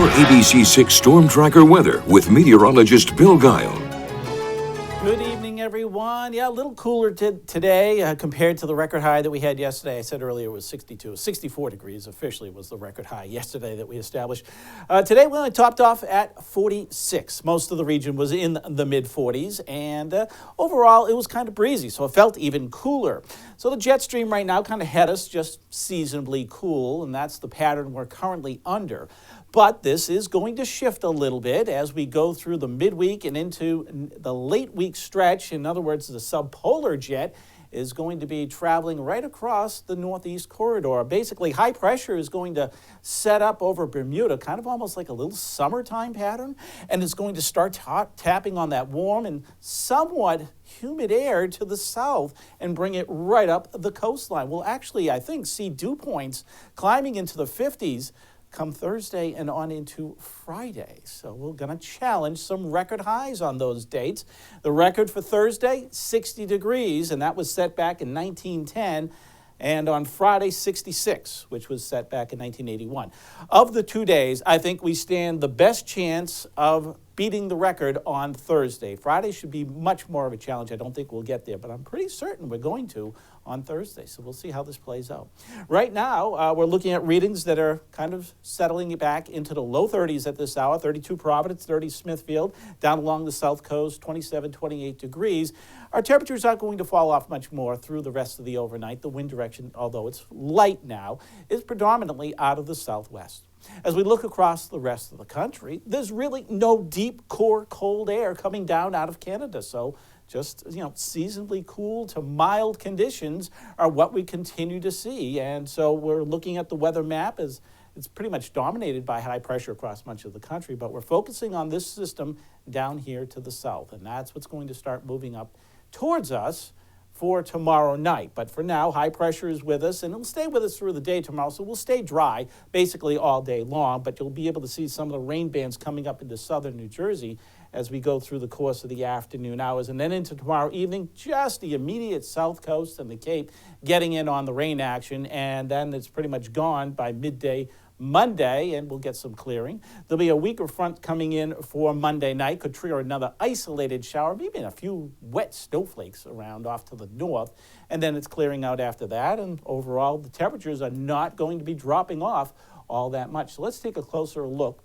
your ABC6 Storm Tracker weather with meteorologist Bill Guile. Good evening, everyone. Yeah, a little cooler today compared to the record high that we had yesterday. I said earlier it was 62. 64 degrees officially was the record high yesterday that we established. Today we only topped off at 46. Most of the region was in the mid-40s, and overall it was kind of breezy, so it felt even cooler. So the jet stream right now kind of had us just seasonably cool, and that's the pattern we're currently under. But this is going to shift a little bit as we go through the midweek and into the late week stretch. In other words, the subpolar jet is going to be traveling right across the northeast corridor. Basically, high pressure is going to set up over Bermuda, kind of almost like a little summertime pattern, and it's going to start tapping on that warm and somewhat humid air to the south and bring it right up the coastline. We'll actually, I think, see dew points climbing into the 50s come Thursday and on into Friday. So we're going to challenge some record highs on those dates. The record for Thursday, 60 degrees, and that was set back in 1910. And on Friday, 66, which was set back in 1981. Of the 2 days, I think we stand the best chance of beating the record on Thursday. Friday should be much more of a challenge. I don't think we'll get there, but I'm pretty certain we're going to on Thursday. So we'll see how this plays out. Right now, we're looking at readings that are kind of settling back into the low 30s at this hour. 32 Providence, 30 Smithfield, down along the south coast, 27, 28 degrees. Our temperatures aren't going to fall off much more through the rest of the overnight. The wind direction, although it's light now, is predominantly out of the southwest. As we look across the rest of the country, there's really no deep core cold air coming down out of Canada. So just, seasonably cool to mild conditions are what we continue to see. And so we're looking at the weather map as it's pretty much dominated by high pressure across much of the country, but we're focusing on this system down here to the south. And that's what's going to start moving up towards us for tomorrow night. But for now, high pressure is with us, and it'll stay with us through the day tomorrow, so we'll stay dry basically all day long, but you'll be able to see some of the rain bands coming up into southern New Jersey as we go through the course of the afternoon hours. And then into tomorrow evening, just the immediate south coast and the Cape getting in on the rain action, and then it's pretty much gone by midday Monday, and we'll get some clearing. There'll be a weaker front coming in for Monday night, could trigger another isolated shower, maybe a few wet snowflakes around off to the north, and then it's clearing out after that, and overall the temperatures are not going to be dropping off all that much. So let's take a closer look,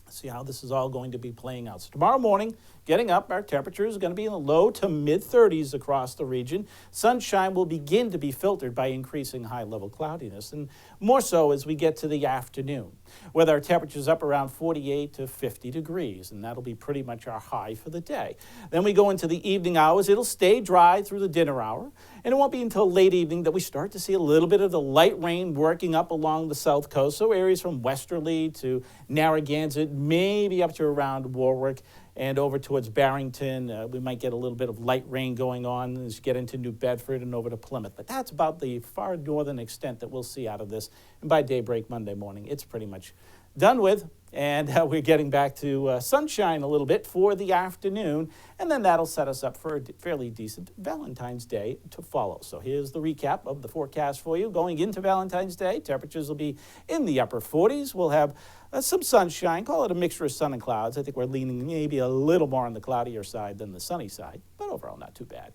see how this is all going to be playing out. So tomorrow morning, getting up, our temperatures are going to be in the low to mid-30s across the region. Sunshine will begin to be filtered by increasing high-level cloudiness, and more so as we get to the afternoon, with our temperatures up around 48 to 50 degrees, and that'll be pretty much our high for the day. Then we go into the evening hours. It'll stay dry through the dinner hour, and it won't be until late evening that we start to see a little bit of the light rain working up along the south coast, so areas from Westerly to Narragansett, maybe up to around Warwick, and over towards Barrington. We might get a little bit of light rain going on as you get into New Bedford and over to Plymouth. But that's about the far northern extent that we'll see out of this. And by daybreak Monday morning, it's pretty much done with. And we're getting back to sunshine a little bit for the afternoon. And then that'll set us up for a fairly decent Valentine's Day to follow. So here's the recap of the forecast for you. Going into Valentine's Day, temperatures will be in the upper 40s. We'll have some sunshine, call it a mixture of sun and clouds. I think we're leaning maybe a little more on the cloudier side than the sunny side, but overall not too bad.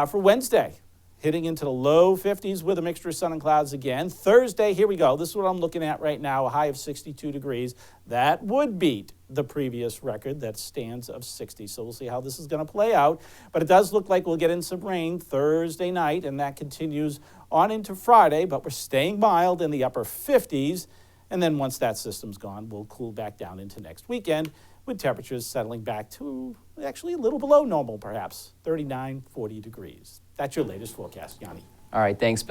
For Wednesday, hitting into the low 50s with a mixture of sun and clouds again. Thursday, here we go. This is what I'm looking at right now, a high of 62 degrees. That would beat the previous record that stands of 60. So we'll see how this is going to play out. But it does look like we'll get in some rain Thursday night, and that continues on into Friday. But we're staying mild in the upper 50s. And then once that system's gone, we'll cool back down into next weekend with temperatures settling back to actually a little below normal, perhaps 39, 40 degrees. That's your latest forecast, Yanni. All right, thanks, Bill.